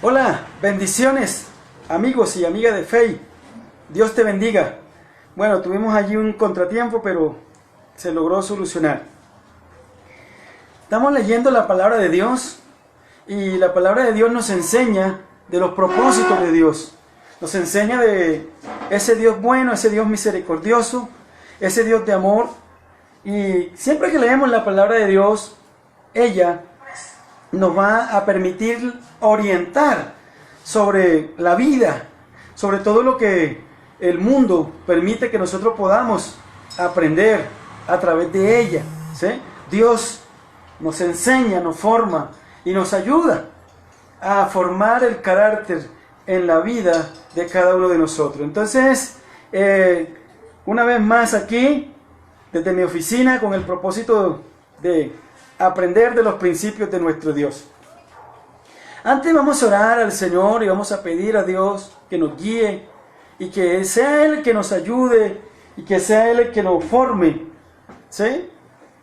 Hola, bendiciones, amigos y amigas de fe. Dios te bendiga. Bueno, tuvimos allí un contratiempo, pero se logró solucionar. Estamos leyendo la palabra de Dios y la palabra de Dios nos enseña de los propósitos de Dios. Nos enseña de ese Dios bueno, ese Dios misericordioso, ese Dios de amor. Y siempre que leemos la palabra de Dios, ella nos va a permitir orientar sobre la vida, sobre todo lo que el mundo permite que nosotros podamos aprender a través de ella, ¿sí? Dios nos enseña, nos forma y nos ayuda a formar el carácter en la vida de cada uno de nosotros. Entonces, una vez más aquí, desde mi oficina, con el propósito de aprender de los principios de nuestro Dios. Antes vamos a orar al Señor y vamos a pedir a Dios que nos guíe y que sea Él el que nos ayude y que sea Él el que nos forme, ¿sí?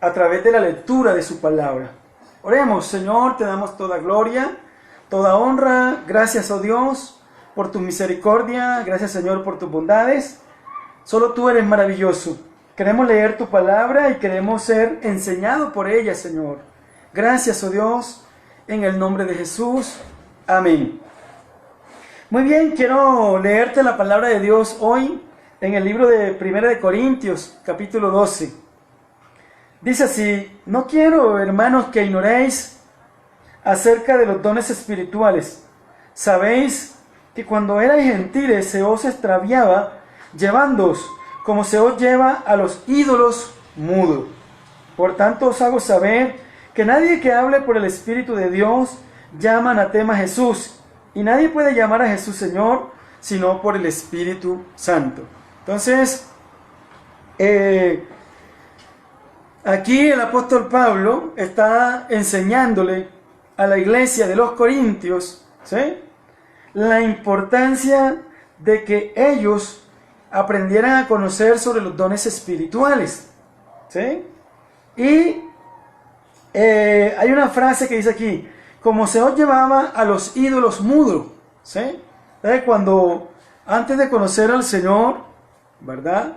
A través de la lectura de su palabra. Oremos. Señor, te damos toda gloria, toda honra. Gracias, oh Dios, por tu misericordia. Gracias, Señor, por tus bondades. Solo tú eres maravilloso. Queremos leer tu palabra y queremos ser enseñados por ella, Señor. Gracias, oh Dios, en el nombre de Jesús. Amén. Muy bien, quiero leerte la palabra de Dios hoy en el libro de 1 de Corintios, capítulo 12. Dice así: no quiero, hermanos, que ignoréis acerca de los dones espirituales. Sabéis que cuando erais gentiles se os extraviaba, llevándoos como se os lleva a los ídolos mudos. Por tanto os hago saber que nadie que hable por el Espíritu de Dios llama anatema a Jesús, y nadie puede llamar a Jesús Señor sino por el Espíritu Santo. Entonces, aquí el apóstol Pablo está enseñándole a la iglesia de los Corintios, ¿sí?, la importancia de que ellos aprendieran a conocer sobre los dones espirituales, ¿sí? Y hay una frase que dice aquí: como se os llevaba a los ídolos mudos, ¿sí? Cuando antes de conocer al Señor, ¿verdad?,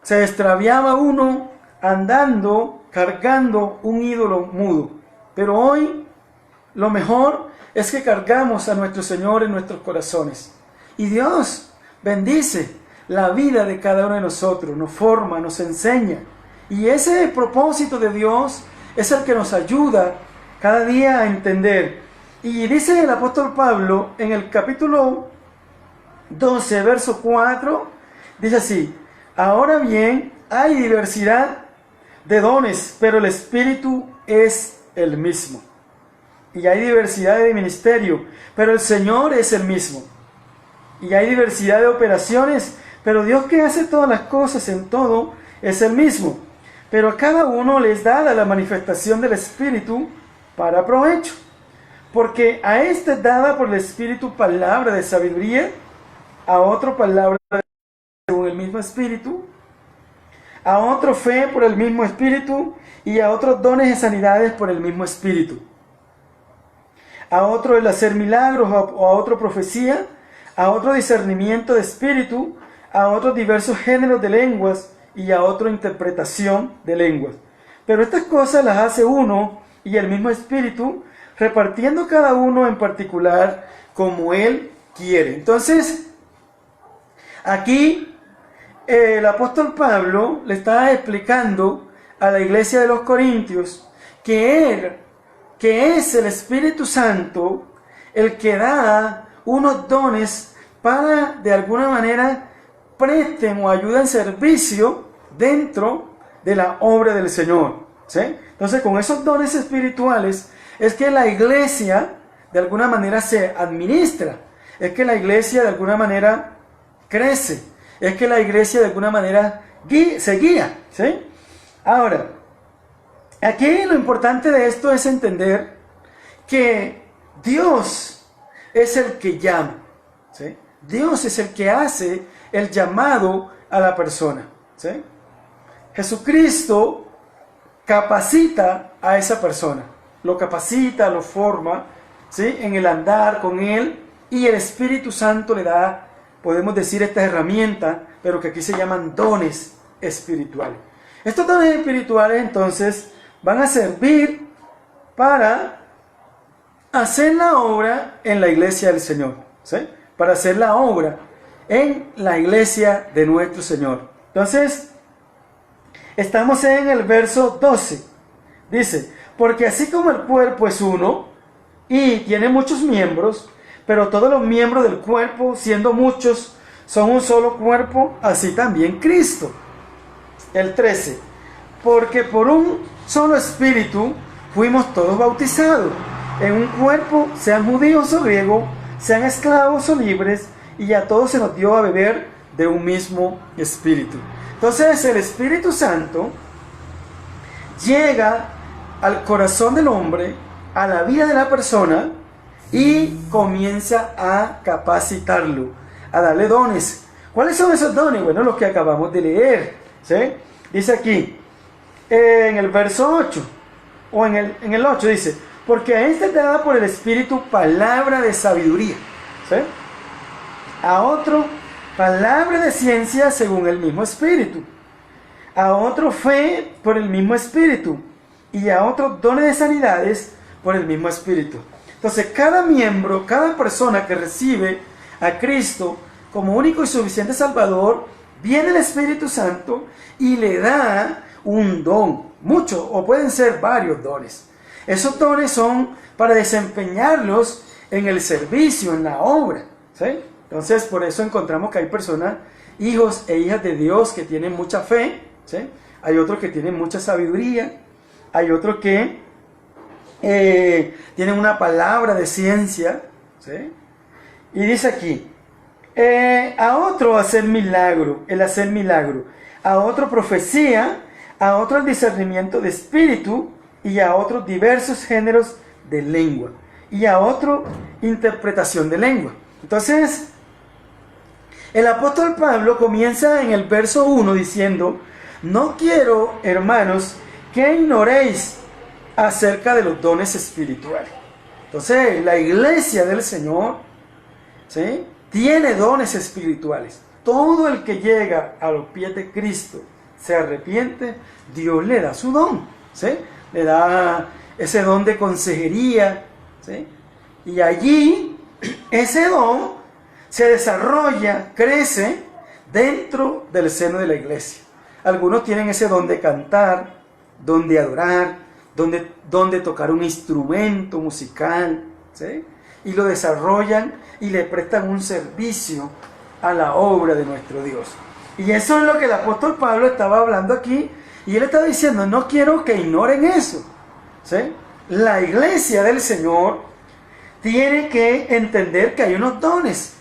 se extraviaba uno andando, cargando un ídolo mudo. Pero hoy lo mejor es que cargamos a nuestro Señor en nuestros corazones. Y Dios bendice la vida de cada uno de nosotros, nos forma, nos enseña. Y ese propósito de Dios es el que nos ayuda cada día a entender. Y dice el apóstol Pablo en el capítulo 12, verso 4, dice así: ahora bien, hay diversidad de dones, pero el Espíritu es el mismo. Y hay diversidad de ministerio, pero el Señor es el mismo. Y hay diversidad de operaciones, pero Dios, que hace todas las cosas en todo, es el mismo. Pero a cada uno les da la manifestación del Espíritu para provecho. Porque a este es dada por el Espíritu palabra de sabiduría, a otro palabra según el mismo Espíritu, a otro fe por el mismo Espíritu, y a otros dones de sanidades por el mismo Espíritu. A otro el hacer milagros, o a otro profecía, a otro discernimiento de espíritu, a otros diversos géneros de lenguas, y a otro interpretación de lenguas. Pero estas cosas las hace uno y el mismo Espíritu, repartiendo cada uno en particular como Él quiere. Entonces, aquí el apóstol Pablo le está explicando a la iglesia de los Corintios que es el Espíritu Santo el que da unos dones para, de alguna manera, presten o ayuden servicio dentro de la obra del Señor, ¿sí? Entonces, con esos dones espirituales es que la iglesia de alguna manera se administra, es que la iglesia de alguna manera crece, es que la iglesia de alguna manera se guía, ¿sí? Ahora, aquí lo importante de esto es entender que Dios es el que llama, ¿sí? Dios es el que hace el llamado a la persona, ¿sí? Jesucristo capacita a esa persona, lo capacita, lo forma, ¿sí? En el andar con Él, y el Espíritu Santo le da, podemos decir, esta herramienta, pero que aquí se llaman dones espirituales. Estos dones espirituales entonces van a servir para hacer la obra en la iglesia del Señor, ¿sí? Para hacer la obra en la iglesia de nuestro Señor. Entonces, estamos en el verso 12. Dice, porque así como el cuerpo es uno y tiene muchos miembros, pero todos los miembros del cuerpo, siendo muchos, son un solo cuerpo, así también Cristo. El 13, porque por un solo espíritu fuimos todos bautizados en un cuerpo, sean judíos o griegos, sean esclavos o libres, y a todos se nos dio a beber de un mismo espíritu. Entonces el Espíritu Santo llega al corazón del hombre, a la vida de la persona, y comienza a capacitarlo, a darle dones. ¿Cuáles son esos dones? Bueno, los que acabamos de leer, ¿sí? Dice aquí, en el verso 8, o en el 8 dice, porque a este te da por el Espíritu palabra de sabiduría, ¿sí? A otro, palabra de ciencia según el mismo Espíritu. A otro, fe por el mismo Espíritu. Y a otro, dones de sanidades por el mismo Espíritu. Entonces, cada miembro, cada persona que recibe a Cristo como único y suficiente Salvador, viene el Espíritu Santo y le da un don, muchos, o pueden ser varios dones. Esos dones son para desempeñarlos en el servicio, en la obra, ¿sí? Entonces, por eso encontramos que hay personas, hijos e hijas de Dios, que tienen mucha fe, ¿sí? Hay otros que tienen mucha sabiduría, hay otros que tienen una palabra de ciencia, ¿sí? Y dice aquí, a otro hacer milagro, el hacer milagro, a otro profecía, a otro el discernimiento de espíritu, y a otros diversos géneros de lengua, y a otro interpretación de lengua. Entonces, el apóstol Pablo comienza en el verso 1 diciendo, no quiero, hermanos, que ignoréis acerca de los dones espirituales. Entonces, la iglesia del Señor, ¿sí?, tiene dones espirituales. Todo el que llega a los pies de Cristo, se arrepiente, Dios le da su don, ¿sí? Le da ese don de consejería, ¿sí? Y allí, ese don se desarrolla, crece dentro del seno de la iglesia. Algunos tienen ese don de cantar, don de adorar, don de tocar un instrumento musical, ¿sí? Y lo desarrollan y le prestan un servicio a la obra de nuestro Dios. Y eso es lo que el apóstol Pablo estaba hablando aquí, y él estaba diciendo, no quiero que ignoren eso, ¿sí? La iglesia del Señor tiene que entender que hay unos dones.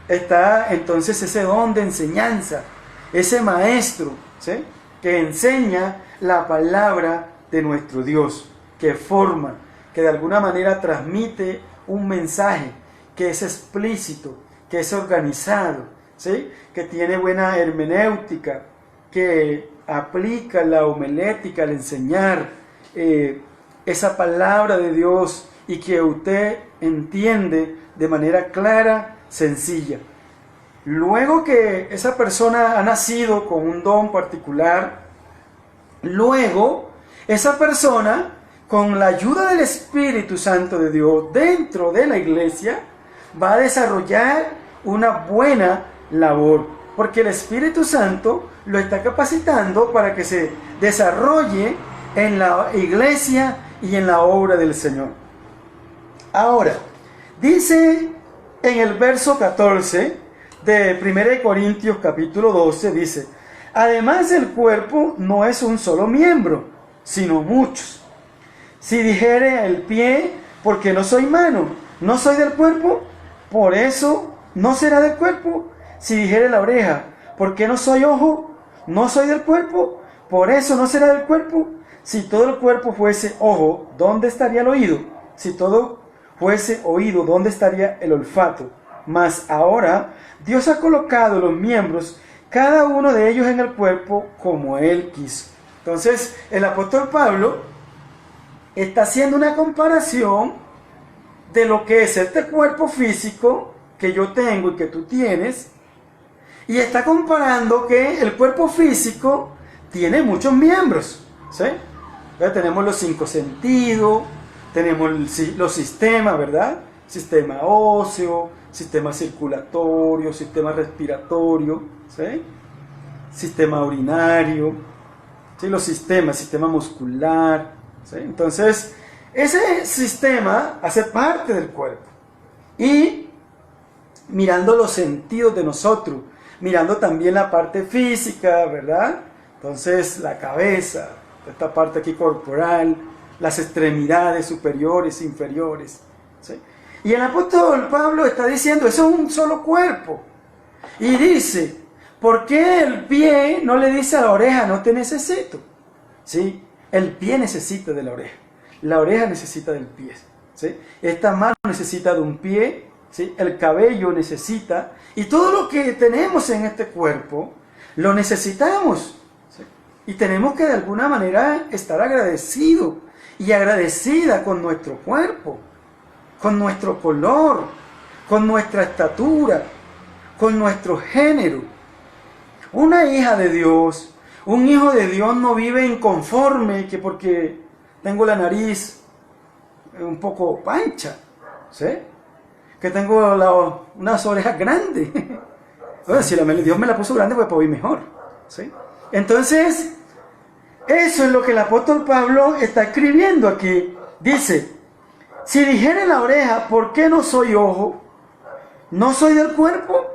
Está entonces ese don de enseñanza, ese maestro, ¿sí?, que enseña la palabra de nuestro Dios, que forma, que de alguna manera transmite un mensaje, que es explícito, que es organizado, ¿sí?, que tiene buena hermenéutica, que aplica la homilética al enseñar esa palabra de Dios, y que usted entiende de manera clara, sencilla. Luego que esa persona ha nacido con un don particular, luego esa persona, con la ayuda del Espíritu Santo de Dios dentro de la iglesia, va a desarrollar una buena labor, porque el Espíritu Santo lo está capacitando para que se desarrolle en la iglesia y en la obra del Señor. Ahora, dice en el verso 14 de 1 Corintios capítulo 12, dice, además el cuerpo no es un solo miembro, sino muchos. Si dijere el pie, porque no soy mano, no soy del cuerpo, por eso no será del cuerpo. Si dijere la oreja, porque no soy ojo, no soy del cuerpo, por eso no será del cuerpo. Si todo el cuerpo fuese ojo, ¿dónde estaría el oído? Si todo fuese oído, ¿dónde estaría el olfato? Mas ahora Dios ha colocado los miembros, cada uno de ellos en el cuerpo, como Él quiso. Entonces, el apóstol Pablo está haciendo una comparación de lo que es este cuerpo físico que yo tengo y que tú tienes, y está comparando que el cuerpo físico tiene muchos miembros, ¿sí? Ya tenemos los 5 sentidos, tenemos los sistemas, ¿verdad? Sistema óseo, sistema circulatorio, sistema respiratorio, ¿sí? Sistema urinario, ¿sí? Los sistemas, sistema muscular, ¿sí? Entonces, ese sistema hace parte del cuerpo. Y mirando los sentidos de nosotros, mirando también la parte física, ¿verdad? Entonces, la cabeza, esta parte aquí corporal, las extremidades superiores, inferiores, ¿sí? Y el apóstol Pablo está diciendo, eso es un solo cuerpo. Y dice, ¿por qué el pie no le dice a la oreja, no te necesito? ¿Sí? El pie necesita de la oreja necesita del pie, ¿sí? Esta mano necesita de un pie, ¿sí? El cabello necesita, y todo lo que tenemos en este cuerpo, lo necesitamos, ¿sí? Y tenemos que de alguna manera estar agradecidos y agradecida con nuestro cuerpo, con nuestro color, con nuestra estatura, con nuestro género. Una hija de Dios, un hijo de Dios no vive inconforme que porque tengo la nariz un poco pancha, ¿sí? Que tengo unas orejas grandes. Bueno, si Dios me la puso grande, pues puedo ir mejor, ¿sí? Entonces, eso es lo que el apóstol Pablo está escribiendo aquí. Dice, si dijere la oreja, ¿por qué no soy ojo? ¿No soy del cuerpo?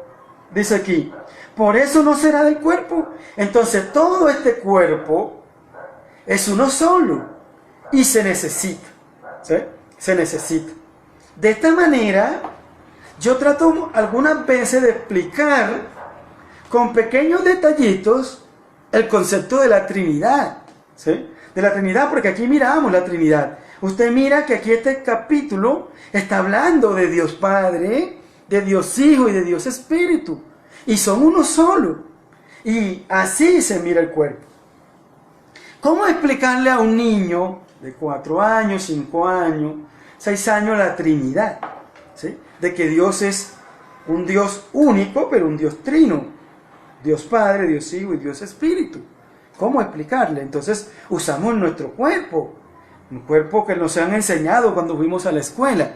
Dice aquí, por eso no será del cuerpo. Entonces todo este cuerpo es uno solo y se necesita, ¿sí? Se necesita. De esta manera, yo trato algunas veces de explicar con pequeños detallitos el concepto de la Trinidad, ¿sí? De la Trinidad, porque aquí miramos la Trinidad. Usted mira que aquí este capítulo está hablando de Dios Padre, de Dios Hijo y de Dios Espíritu. Y son uno solo. Y así se mira el cuerpo. ¿Cómo explicarle a un niño de 4 años, 5 años, 6 años la Trinidad? ¿Sí? De que Dios es un Dios único, pero un Dios trino. Dios Padre, Dios Hijo y Dios Espíritu. ¿Cómo explicarle? Entonces usamos nuestro cuerpo. Un cuerpo que nos han enseñado cuando fuimos a la escuela.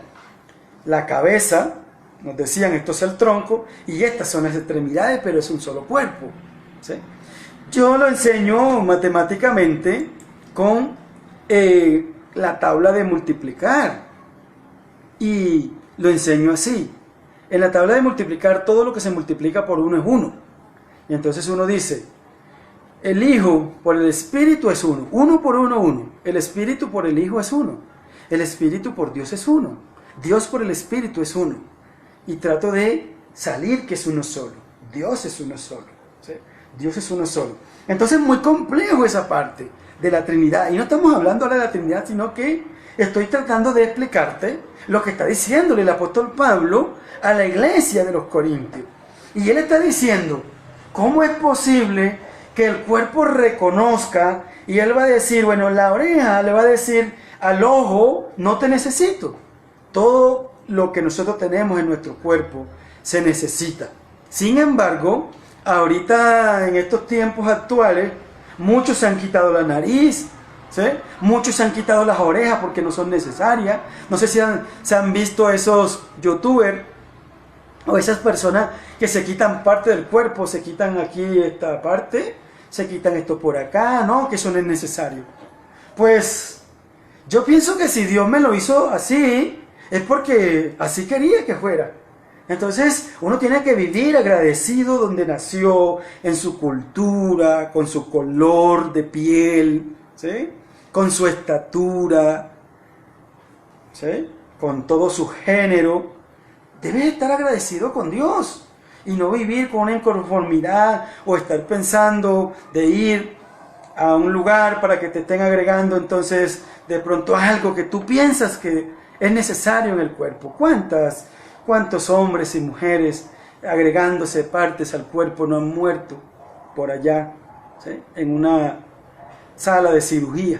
La cabeza, nos decían, esto es el tronco, y estas son las extremidades, pero es un solo cuerpo, ¿sí? Yo lo enseño matemáticamente con la tabla de multiplicar. Y lo enseño así. En la tabla de multiplicar, todo lo que se multiplica por 1 es 1. Y entonces uno dice, el Hijo por el Espíritu es 1. 1 por 1, 1. El Espíritu por el Hijo es 1. El Espíritu por Dios es 1. Dios por el Espíritu es 1. Y trato de salir que es uno solo. Dios es uno solo, ¿sí? Dios es uno solo. Entonces es muy complejo esa parte de la Trinidad. Y no estamos hablando ahora de la Trinidad, sino que estoy tratando de explicarte lo que está diciéndole el apóstol Pablo a la iglesia de los Corintios. Y él está diciendo, ¿cómo es posible que el cuerpo reconozca? Y él va a decir, bueno, la oreja le va a decir al ojo, no te necesito. Todo lo que nosotros tenemos en nuestro cuerpo se necesita. Sin embargo, ahorita en estos tiempos actuales, muchos se han quitado la nariz, ¿sí? Muchos se han quitado las orejas porque no son necesarias. No sé si se han visto esos youtubers o esas personas que se quitan parte del cuerpo, se quitan aquí esta parte, se quitan esto por acá, ¿no? Que eso no es necesario. Pues yo pienso que si Dios me lo hizo así, es porque así quería que fuera. Entonces uno tiene que vivir agradecido donde nació, en su cultura, con su color de piel, ¿sí? Con su estatura, ¿sí? Con todo su género. Debes estar agradecido con Dios y no vivir con una inconformidad o estar pensando de ir a un lugar para que te estén agregando entonces de pronto algo que tú piensas que es necesario en el cuerpo. ¿Cuántos hombres y mujeres agregándose partes al cuerpo no han muerto por allá, ¿sí? En una sala de cirugía?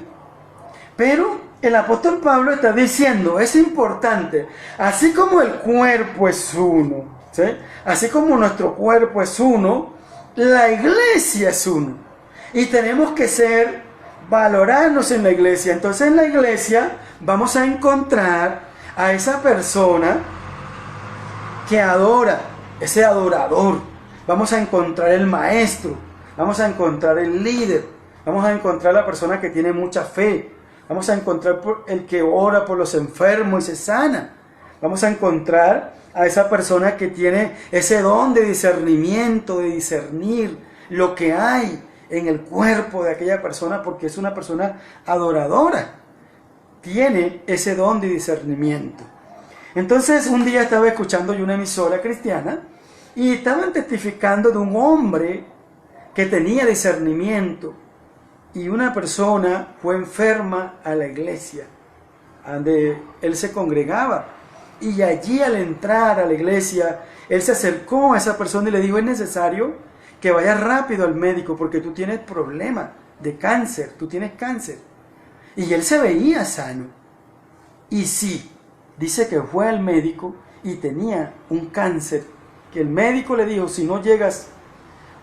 Pero el apóstol Pablo está diciendo, es importante, así como el cuerpo es uno, ¿sí? Así como nuestro cuerpo es uno, la iglesia es uno. Y tenemos que valorarnos en la iglesia. Entonces en la iglesia vamos a encontrar a esa persona que adora, ese adorador. Vamos a encontrar el maestro, vamos a encontrar el líder, vamos a encontrar la persona que tiene mucha fe, vamos a encontrar el que ora por los enfermos y se sana, vamos a encontrar a esa persona que tiene ese don de discernimiento, de discernir lo que hay en el cuerpo de aquella persona, porque es una persona adoradora, tiene ese don de discernimiento. Entonces un día estaba escuchando yo una emisora cristiana y estaban testificando de un hombre que tenía discernimiento, y una persona fue enferma a la iglesia donde él se congregaba, y allí al entrar a la iglesia él se acercó a esa persona y le dijo: es necesario que vayas rápido al médico porque tú tienes problema de cáncer, tú tienes cáncer. Y él se veía sano, y sí, dice que fue al médico y tenía un cáncer, que el médico le dijo: si no llegas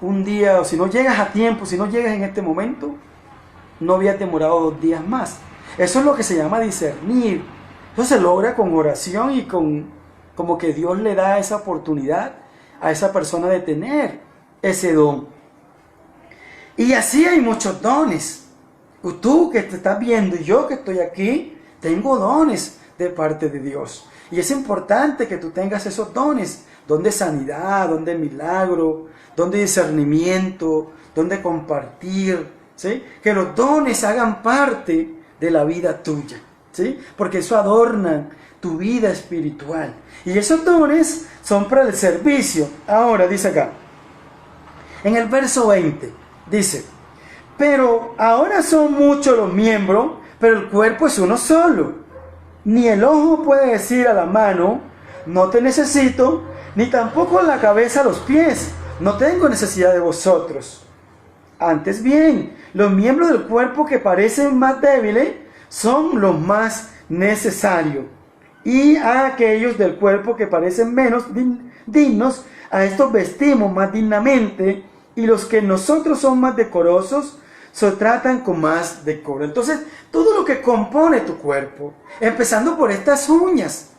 un día, o si no llegas a tiempo, si no llegas en este momento, no había demorado 2 días más. Eso es lo que se llama discernir. Eso se logra con oración y como que Dios le da esa oportunidad a esa persona de tener ese don. Y así hay muchos dones. Tú que te estás viendo y yo que estoy aquí, tengo dones de parte de Dios. Y es importante que tú tengas esos dones. Don de sanidad, don de milagro, don de discernimiento, don de compartir, ¿sí? Que los dones hagan parte de la vida tuya, ¿sí? Porque eso adorna tu vida espiritual. Y esos dones son para el servicio. Ahora dice acá, en el verso 20, dice: pero ahora son muchos los miembros, pero el cuerpo es uno solo. Ni el ojo puede decir a la mano: no te necesito, ni tampoco la cabeza a los pies: no tengo necesidad de vosotros. Antes bien, los miembros del cuerpo que parecen más débiles son los más necesarios. Y a aquellos del cuerpo que parecen menos dignos, a estos vestimos más dignamente, y los que nosotros son más decorosos, se tratan con más decoro. Entonces, todo lo que compone tu cuerpo, empezando por estas uñas,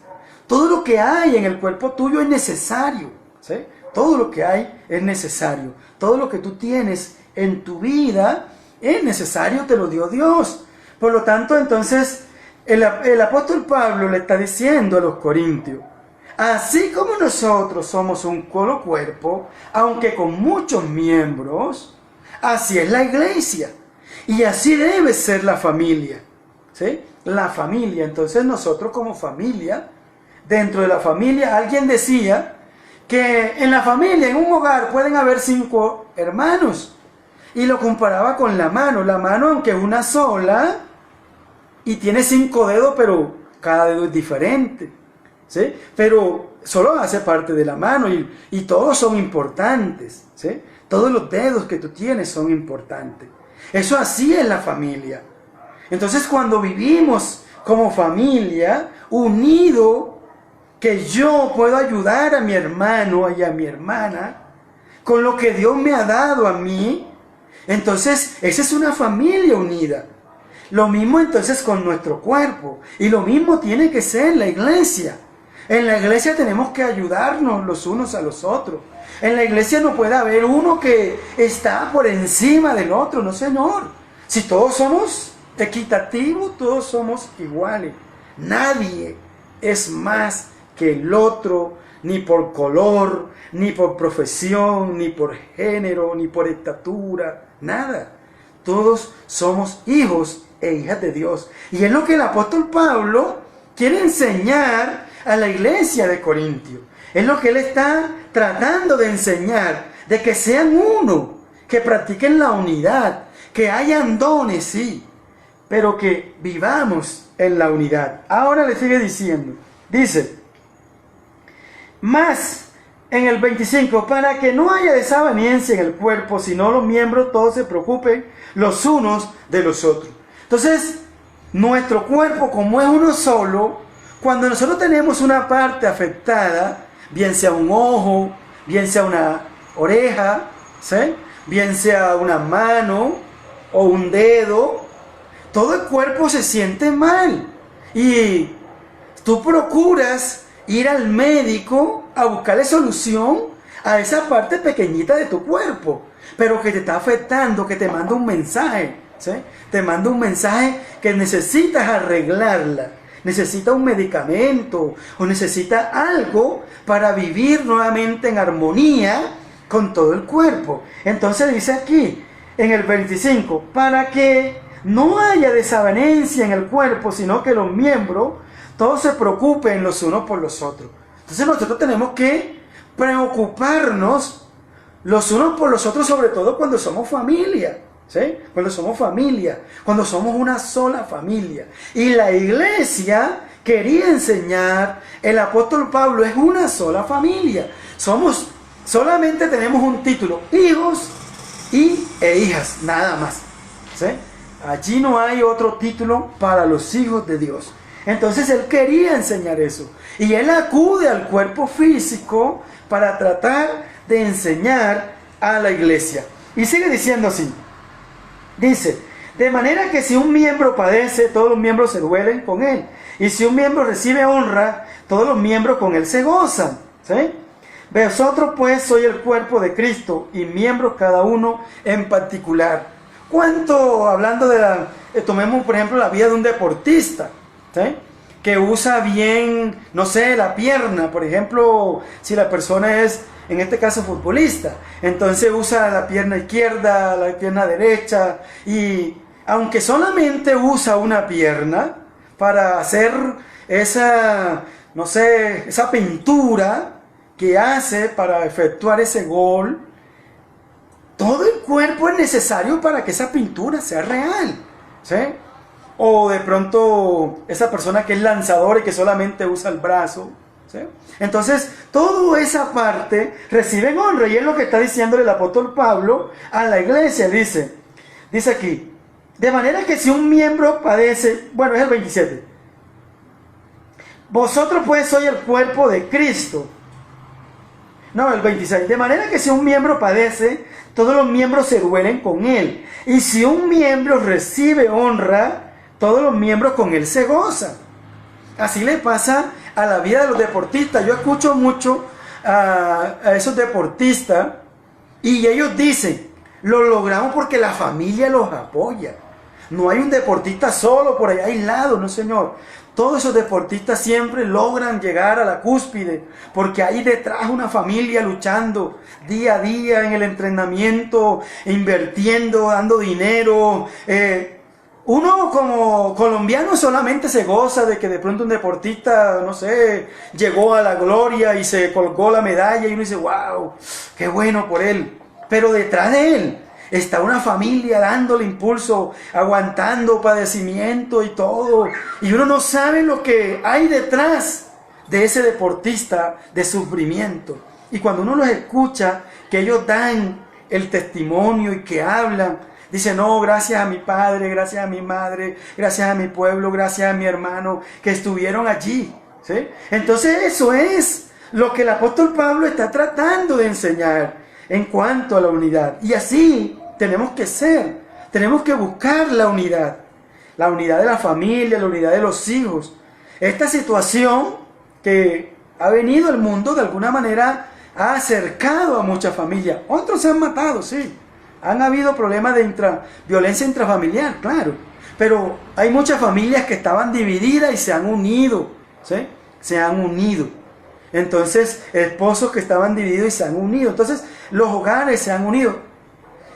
todo lo que hay en el cuerpo tuyo es necesario, ¿sí? Todo lo que hay es necesario. Todo lo que tú tienes en tu vida es necesario, te lo dio Dios. Por lo tanto, entonces, el apóstol Pablo le está diciendo a los corintios: así como nosotros somos un solo cuerpo, aunque con muchos miembros, así es la iglesia. Y así debe ser la familia, ¿sí? La familia. Entonces nosotros como familia, dentro de la familia, alguien decía que en la familia, en un hogar, pueden haber 5 hermanos. Y lo comparaba con la mano. La mano, aunque es una sola, y tiene 5 dedos, pero cada dedo es diferente, ¿sí? Pero solo hace parte de la mano, y todos son importantes, ¿sí? Todos los dedos que tú tienes son importantes. Eso así es la familia. Entonces, cuando vivimos como familia, unido, que yo puedo ayudar a mi hermano y a mi hermana con lo que Dios me ha dado a mí, entonces esa es una familia unida. Lo mismo entonces con nuestro cuerpo, y lo mismo tiene que ser la iglesia. En la iglesia tenemos que ayudarnos los unos a los otros. En la iglesia no puede haber uno que está por encima del otro, no señor. Si todos somos equitativos, todos somos iguales. Nadie es más que el otro, ni por color, ni por profesión, ni por género, ni por estatura, nada. Todos somos hijos e hijas de Dios. Y es lo que el apóstol Pablo quiere enseñar a la iglesia de Corintio. Es lo que él está tratando de enseñar, de que sean uno, que practiquen la unidad, que hayan dones, sí, pero que vivamos en la unidad. Ahora le sigue diciendo, dice, más en el 25, para que no haya desaveniencia en el cuerpo, sino los miembros todos se preocupen los unos de los otros. Entonces, nuestro cuerpo, como es uno solo, cuando nosotros tenemos una parte afectada, bien sea un ojo, bien sea una oreja, ¿sí?, bien sea una mano o un dedo, todo el cuerpo se siente mal. Y tú procuras ir al médico a buscarle solución a esa parte pequeñita de tu cuerpo, pero que te está afectando, que te manda un mensaje, ¿sí? Te manda un mensaje que necesitas arreglarla, necesita un medicamento o necesita algo para vivir nuevamente en armonía con todo el cuerpo. Entonces dice aquí, en el 25, para que no haya desavenencia en el cuerpo, sino que los miembros todos se preocupen los unos por los otros. Entonces nosotros tenemos que preocuparnos los unos por los otros, sobre todo cuando somos familia, ¿sí? Cuando somos familia, cuando somos una sola familia. Y la iglesia quería enseñar, el apóstol Pablo es una sola familia. Solamente tenemos un título, hijos e hijas, nada más, ¿sí? Allí no hay otro título para los hijos de Dios. Entonces él quería enseñar eso. Y él acude al cuerpo físico para tratar de enseñar a la iglesia. Y sigue diciendo así. Dice, de manera que si un miembro padece, todos los miembros se duelen con él. Y si un miembro recibe honra, todos los miembros con él se gozan. ¿Sí? Vosotros pues sois el cuerpo de Cristo y miembros cada uno en particular. ¿Cuánto, hablando de tomemos por ejemplo la vida de un deportista, ¿sí?, que usa bien, no sé, la pierna, por ejemplo, si la persona es, en este caso, futbolista, entonces usa la pierna izquierda, la pierna derecha, y aunque solamente usa una pierna para hacer esa, no sé, esa pintura que hace para efectuar ese gol, todo el cuerpo es necesario para que esa pintura sea real, ¿sí? O de pronto esa persona que es lanzadora y que solamente usa el brazo, ¿sí? Entonces, toda esa parte recibe honra, y es lo que está diciéndole el apóstol Pablo a la iglesia. Dice aquí, de manera que si un miembro padece, bueno, es el 27, vosotros pues sois el cuerpo de Cristo. No, el 26, de manera que si un miembro padece, todos los miembros se duelen con él. Y si un miembro recibe honra, todos los miembros con él se gozan. Así le pasa a la vida de los deportistas. Yo escucho mucho a esos deportistas y ellos dicen, lo logramos porque la familia los apoya. No hay un deportista solo por allá aislado, no señor. Todos esos deportistas siempre logran llegar a la cúspide porque hay detrás una familia luchando día a día en el entrenamiento, invirtiendo, dando dinero. Uno como colombiano solamente se goza de que de pronto un deportista, no sé, llegó a la gloria y se colgó la medalla y uno dice, wow, qué bueno por él. Pero detrás de él está una familia dándole impulso, aguantando padecimiento y todo. Y uno no sabe lo que hay detrás de ese deportista de sufrimiento. Y cuando uno los escucha, que ellos dan el testimonio y que hablan, dice, no, gracias a mi padre, gracias a mi madre, gracias a mi pueblo, gracias a mi hermano que estuvieron allí, ¿sí? Entonces eso es lo que el apóstol Pablo está tratando de enseñar en cuanto a la unidad. Y así tenemos que ser, tenemos que buscar la unidad de la familia, la unidad de los hijos. Esta situación que ha venido al mundo de alguna manera ha acercado a muchas familias. Otros se han matado, sí. Han habido problemas de violencia intrafamiliar, claro. Pero hay muchas familias que estaban divididas y se han unido, ¿sí? Se han unido. Entonces, esposos que estaban divididos y se han unido. Entonces, los hogares se han unido.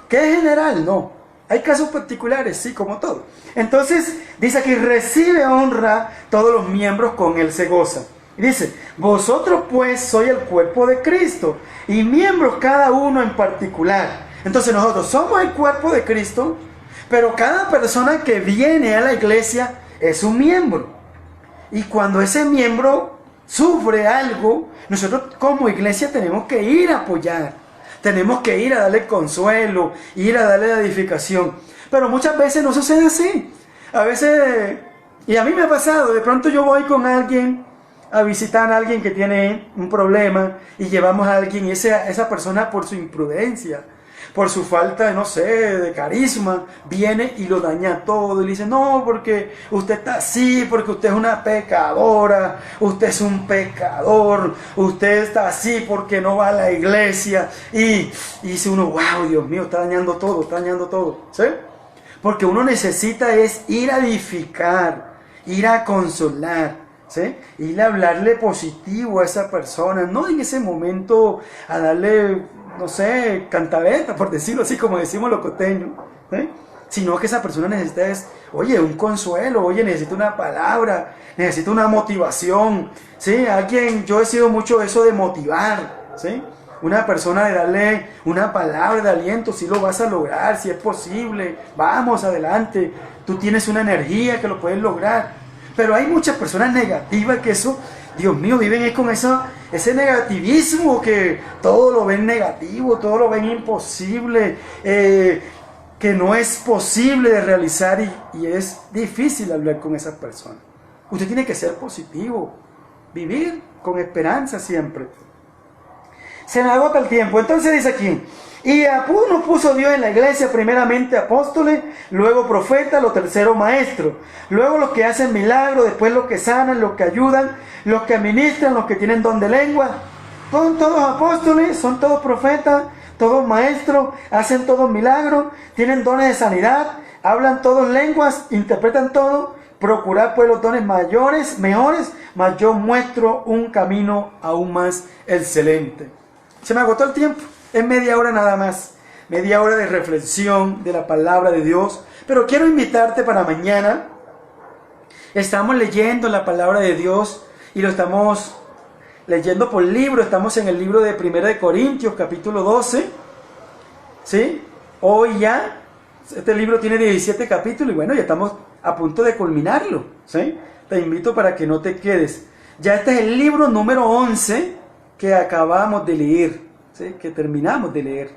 ¿Qué es general? No. Hay casos particulares, sí, como todo. Entonces, dice aquí, recibe honra todos los miembros, con él se gozan. Y dice, vosotros pues sois el cuerpo de Cristo y miembros cada uno en particular. Entonces nosotros somos el cuerpo de Cristo, pero cada persona que viene a la iglesia es un miembro. Y cuando ese miembro sufre algo, nosotros como iglesia tenemos que ir a apoyar, tenemos que ir a darle consuelo, ir a darle la edificación. Pero muchas veces no sucede así. A veces, y a mí me ha pasado, de pronto yo voy con alguien a visitar a alguien que tiene un problema y llevamos a alguien y esa persona por su imprudencia, por su falta de, no sé, de carisma, viene y lo daña todo y le dice, no, porque usted está así, porque usted es una pecadora, usted es un pecador, usted está así porque no va a la iglesia. Y dice uno, wow, Dios mío, está dañando todo, ¿sí? Porque uno necesita es ir a edificar, ir a consolar, ¿sí? Ir a hablarle positivo a esa persona, no en ese momento a darle, no sé, cantaleta, por decirlo así, como decimos los costeños, ¿sí? Sino que esa persona necesita es, oye, un consuelo, oye, necesita una palabra, necesita una motivación, ¿sí? Yo he sido mucho eso de motivar, ¿sí? Una persona de darle una palabra de aliento, si lo vas a lograr, si es posible, vamos adelante, tú tienes una energía que lo puedes lograr. Pero hay muchas personas negativas que eso, Dios mío, viven con ese negativismo, que todo lo ven negativo, todo lo ven imposible, que no es posible de realizar y es difícil hablar con esas personas. Usted tiene que ser positivo, vivir con esperanza siempre. Se me agota el tiempo. Entonces dice aquí, y a uno puso Dios en la iglesia, primeramente apóstoles, luego profetas, los terceros maestros, luego los que hacen milagros, después los que sanan, los que ayudan, los que administran, los que tienen don de lengua. Son todos apóstoles, son todos profetas, todos maestros, hacen todos milagros, tienen dones de sanidad, hablan todos lenguas, interpretan todo. Procurar pues los dones mayores, mejores, mas yo muestro un camino aún más excelente. Se me agotó el tiempo, es media hora nada más, media hora de reflexión de la palabra de Dios, pero quiero invitarte para mañana. Estamos leyendo la palabra de Dios y lo estamos leyendo por libro, estamos en el libro de 1 de Corintios, capítulo 12, ¿sí? Hoy ya, este libro tiene 17 capítulos y bueno, ya estamos a punto de culminarlo, ¿sí? Te invito para que no te quedes. Ya este es el libro número 11 que acabamos de leer, ¿sí? Que terminamos de leer.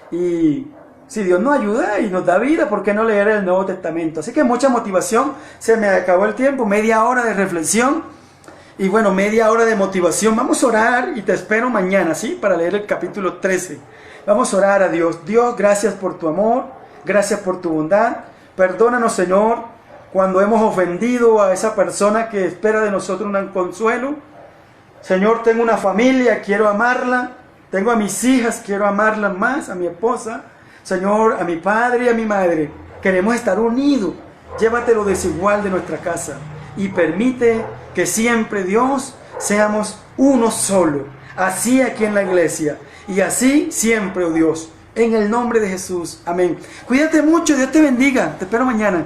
Y si Dios nos ayuda y nos da vida, ¿por qué no leer el Nuevo Testamento? Así que mucha motivación, se me acabó el tiempo, media hora de reflexión y bueno, media hora de motivación. Vamos a orar y te espero mañana, ¿sí? Para leer el capítulo 13. Vamos a orar a Dios. Dios, gracias por tu amor, gracias por tu bondad. Perdónanos, Señor, cuando hemos ofendido a esa persona que espera de nosotros un consuelo. Señor, tengo una familia, quiero amarla. Tengo a mis hijas, quiero amarlas más, a mi esposa. Señor, a mi padre y a mi madre. Queremos estar unidos. Llévate lo desigual de nuestra casa. Y permite que siempre, Dios, seamos uno solo. Así aquí en la iglesia. Y así siempre, oh Dios. En el nombre de Jesús. Amén. Cuídate mucho, Dios te bendiga. Te espero mañana.